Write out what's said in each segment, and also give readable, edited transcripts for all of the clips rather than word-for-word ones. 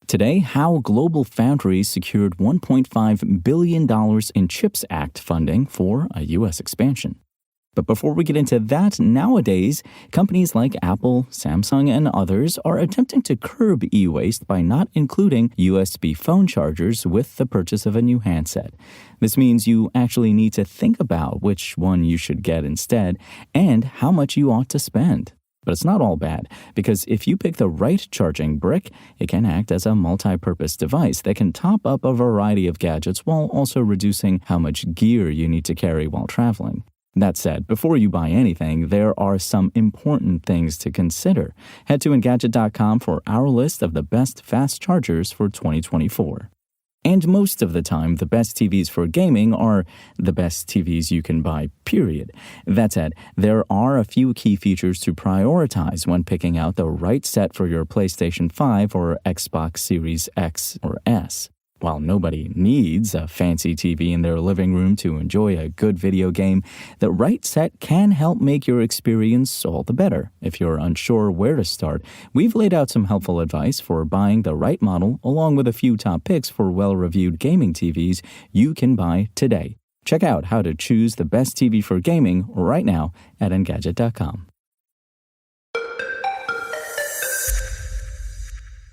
Today, how GlobalFoundries secured $1.5 billion in CHIPS Act funding for a U.S. expansion. But before we get into that, nowadays, companies like Apple, Samsung, and others are attempting to curb e-waste by not including USB phone chargers with the purchase of a new handset. This means you actually need to think about which one you should get instead and how much you ought to spend. But it's not all bad, because if you pick the right charging brick, it can act as a multi-purpose device that can top up a variety of gadgets while also reducing how much gear you need to carry while traveling. That said, before you buy anything, there are some important things to consider. Head to Engadget.com for our list of the best fast chargers for 2024. And most of the time, the best TVs for gaming are the best TVs you can buy, period. That said, there are a few key features to prioritize when picking out the right set for your PlayStation 5 or Xbox Series X or S. While nobody needs a fancy TV in their living room to enjoy a good video game, the right set can help make your experience all the better. If you're unsure where to start, we've laid out some helpful advice for buying the right model, along with a few top picks for well-reviewed gaming TVs you can buy today. Check out how to choose the best TV for gaming right now at Engadget.com.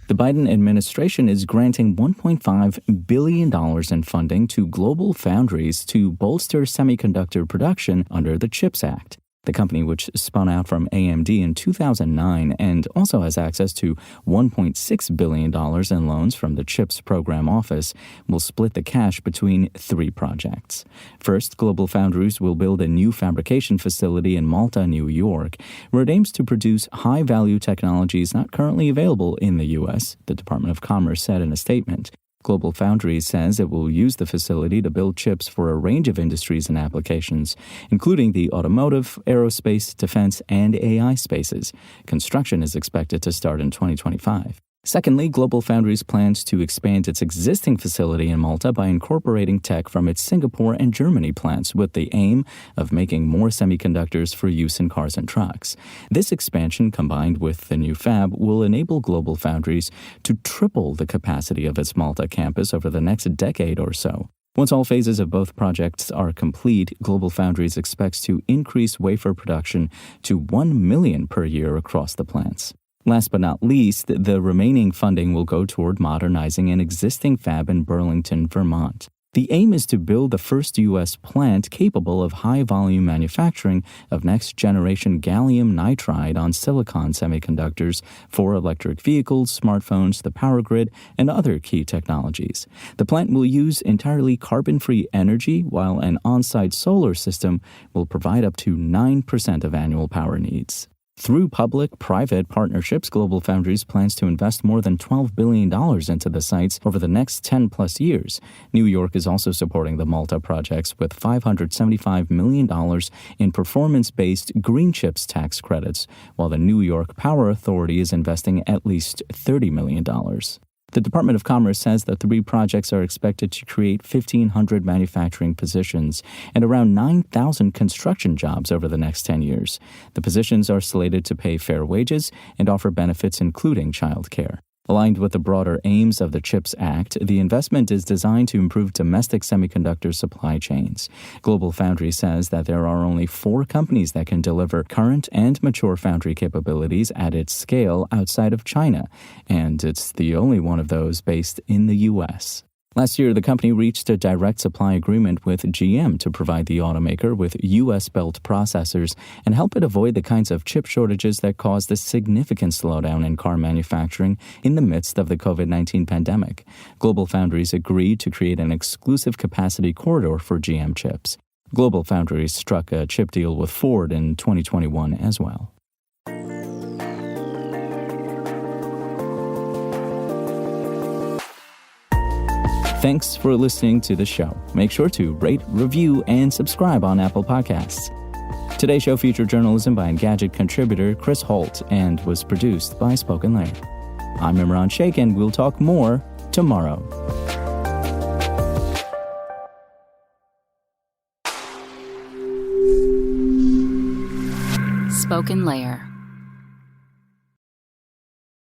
The Biden administration is granting $1.5 billion in funding to GlobalFoundries to bolster semiconductor production under the CHIPS Act. The company, which spun out from AMD in 2009 and also has access to $1.6 billion in loans from the CHIPS Program Office, will split the cash between three projects. First, GlobalFoundries will build a new fabrication facility in Malta, New York, where it aims to produce high-value technologies not currently available in the U.S., the Department of Commerce said in a statement. GlobalFoundries says it will use the facility to build chips for a range of industries and applications, including the automotive, aerospace, defense, and AI spaces. Construction is expected to start in 2025. Secondly, GlobalFoundries plans to expand its existing facility in Malta by incorporating tech from its Singapore and Germany plants with the aim of making more semiconductors for use in cars and trucks. This expansion, combined with the new fab, will enable GlobalFoundries to triple the capacity of its Malta campus over the next decade or so. Once all phases of both projects are complete, GlobalFoundries expects to increase wafer production to 1 million per year across the plants. Last but not least, the remaining funding will go toward modernizing an existing fab in Burlington, Vermont. The aim is to build the first U.S. plant capable of high-volume manufacturing of next-generation gallium nitride on silicon semiconductors for electric vehicles, smartphones, the power grid, and other key technologies. The plant will use entirely carbon-free energy, while an on-site solar system will provide up to 9% of annual power needs. Through public-private partnerships, GlobalFoundries plans to invest more than $12 billion into the sites over the next 10-plus years. New York is also supporting the Malta projects with $575 million in performance-based green chips tax credits, while the New York Power Authority is investing at least $30 million. The Department of Commerce says the three projects are expected to create 1,500 manufacturing positions and around 9,000 construction jobs over the next 10 years. The positions are slated to pay fair wages and offer benefits including child care. Aligned with the broader aims of the CHIPS Act, the investment is designed to improve domestic semiconductor supply chains. GlobalFoundries says that there are only 4 companies that can deliver current and mature foundry capabilities at its scale outside of China, and it's the only one of those based in the U.S. Last year, the company reached a direct supply agreement with GM to provide the automaker with U.S.-built processors and help it avoid the kinds of chip shortages that caused a significant slowdown in car manufacturing in the midst of the COVID-19 pandemic. GlobalFoundries agreed to create an exclusive capacity corridor for GM chips. GlobalFoundries struck a chip deal with Ford in 2021 as well. Thanks for listening to the show. Make sure to rate, review, and subscribe on Apple Podcasts. Today's show featured journalism by Engadget contributor Chris Holt and was produced by Spoken Layer. I'm Imran Sheikh, and we'll talk more tomorrow. Spoken Layer.